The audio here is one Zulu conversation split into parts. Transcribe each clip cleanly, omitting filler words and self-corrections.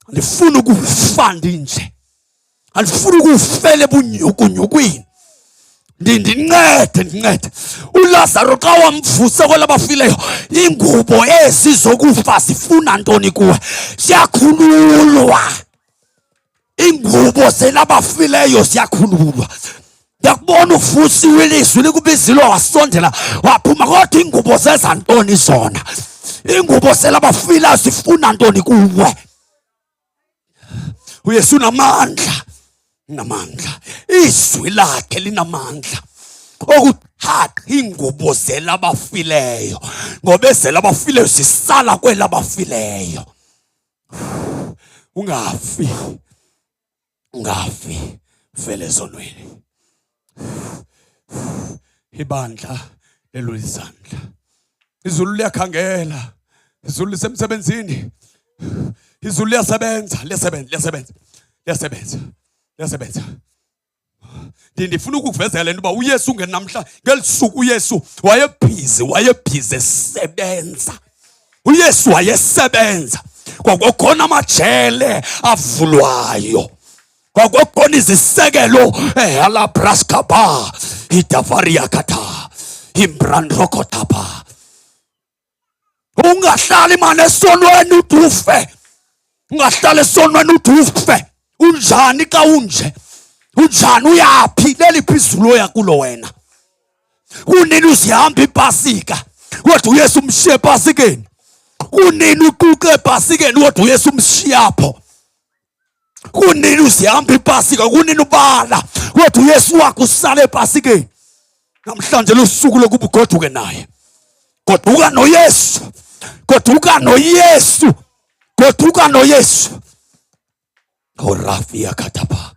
Andifuna ukufa nje. Andifuna ukufela ebunyukunyukwini. Ndincede. uLazaro xa wamvusa kwelabafileyo, ingubo ezi zokufa zifuna ntoni kuwe? Siyakhululwa. Ingubo zelabafileyo siyakhululwa. Yakubona uvusiwe ilizwi likubizile wasondela waphuma, kodwa ingubo zeza ntoni zona? Ingubo zelabafileyo zifuna ntoni kuwe? uYesu unamandla. Izwi lakhe linamandla okuthatha ingubo zelabafileyo, ngoba ezelabafileyo zisala kwelabafileyo. Ungafi fele ezonweni. Ibandla lelo izandla. Izulu liyakhangela, izulu lisemsebenzini, izulu liyasebenza. Ndifuna ukukuvezela lento uba uYesu ngenamhla ngelisuku uYesu wayebhizi esebenza. uYesu wayesebenza. Kwakukhona amajele avulwayo. Kwakukhona izisekelo alabraskapa idavariakata imbrandrokotapa. Ungahlali mane esonweni udufe. Ungahlali esonweni udufe. Unjani ka unje? Unjani uyaphi? Leliphi izulu oyakulo wena? Kunini uzihamba iPasika kodwa uYesu umshiye ePasikeni? Kunini uquke ePasikeni kodwa uYesu umshiyapho? Kunini uzihamba iPasika? Kunini ubala kodwa uYesu wakho usala ePasikeni? Namhlanje lusuku lokuba ugoduke naye. Goduka noYesu. Korafia katapa.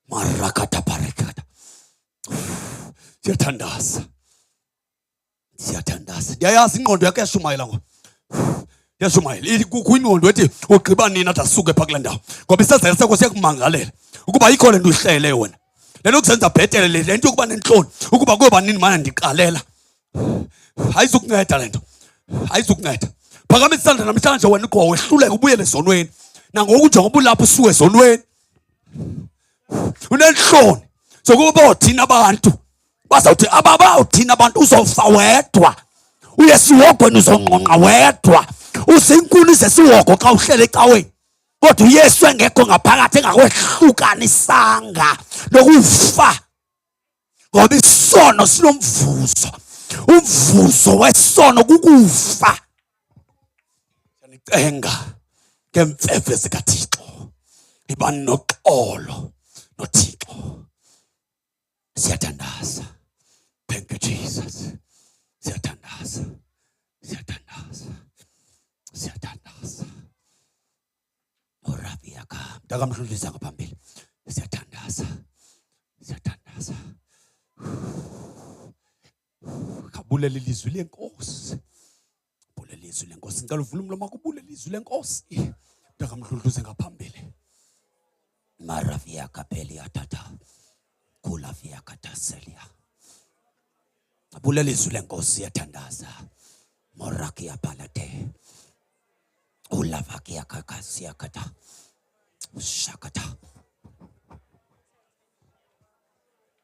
Marakata parekata. Siyathandaza. Yayazi ingqondo yakhe yashumayela ngo. Yashumayela. Kukho ingqondo ethi ugqiba nini athi asuke pha kule ndawo. Ngoba isazela sakho siyakumangalela ukuba ayikho le nto uhlele wena. Lento kusenza bhetele le nto ukuba nenhloni ukuba kuyoba nini mana ndiqalela. Ayizukunceda lento. Phakamisa isandla namhlanje wena uqwa wehluleke ubuyele ezonweni. Nangoku njengoba ulapha usuke ezonweni. Unenhloni sokuba uthina abantu bazawuthi uthina abantu uzofa wedwa. uYesu wogweni uzonqonqa wedwa. Uzinkuni zesihogo xa uhlele ecaweni, kodwa uYesu engekho ngaphakathi engakwehlukanisanga nokufa. Ngoba isono sinomvuzo. Umvuzo wesono kukufa. Siyanicela ngemfefe zikaThixo ibani noxolo noThixo. Siyathandaza. Thank you Jesus. Siyathandaza. Orabiaka ndakamhlulisa ngaphambili. Siyathandaza. Kabulela ilizwi lenkosi. Ngicela uvule umlomo wakho ubulela ilizwi lenkosi. Ndakamhlulisa ngaphambili. Maravia kapeli atata. Kulavia kataselia. Abulela ilizwi lenkosi. Siyathandaza. Morakia palate. Ulavakia kakasia kata. Shakata.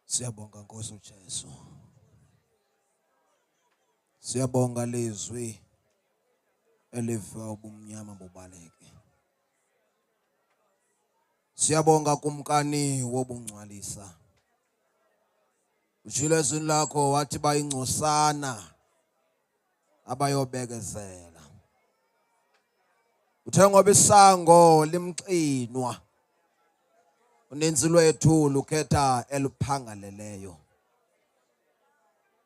Siyabonga Nkosi uJesu. Siyabonga lizwi eliva ubumnyama bobaleke. Siyabonga kumkani wobungcwalisa. Ujile ezwini lakho wathi bayingcosana abayobekezela. Uthe ngoba isango limxinwa, uninzi lwethu lukhetha eluphangaleleyo.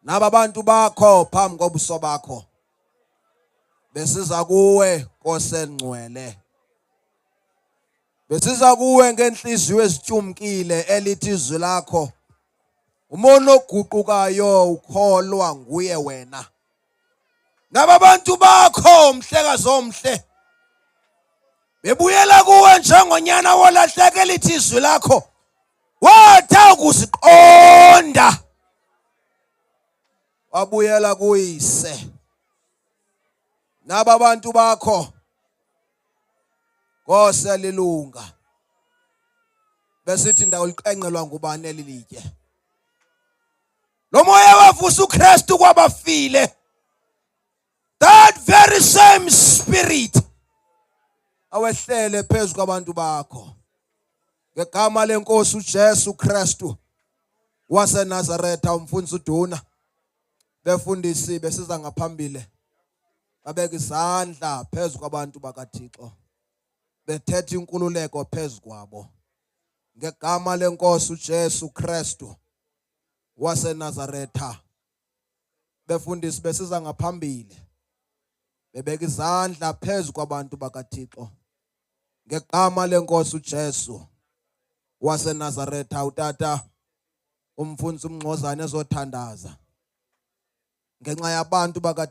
Naba bantu bakho phambi kobuso bakho besiza kuwe Nkosengcwele. Besiza kuwe ngenhliziyo ezityumkile elithi izwi lakho umono oguqukayo ukholwa nguye wena. Naba bantu bakho mhlekazi omhle bebuyela kuwe njengonyana wolahleka elithi izwi lakho watha ukuziqonda. Wabuyela kuyise. Naba bantu bakho Nkose lilunga. Besithi ndawo liqenqelwa ngubani elilitye. Lo moya wavusa uKristu kwabafile. That very same spirit awehlele phezu kwabantu bakho. Ngegama lenkosi uJesu Kristu waseNazaretha umfundisi uDuna. Befundisi besiza ngaphambili. Babeka izandla phezu kwabantu bakaThixo. Bethetha inkululeko phezu kwabo. Ngegama lenkosi uJesu Kristu waseNazaretha. Befundisi besiza ngaphambili. Bebeka izandla phezu kwabantu bakaThixo. Ngegama lenkosi uJesu waseNazaretha. Utata umfundisi uMngcozane ezothandaza ngenxa yabantu baka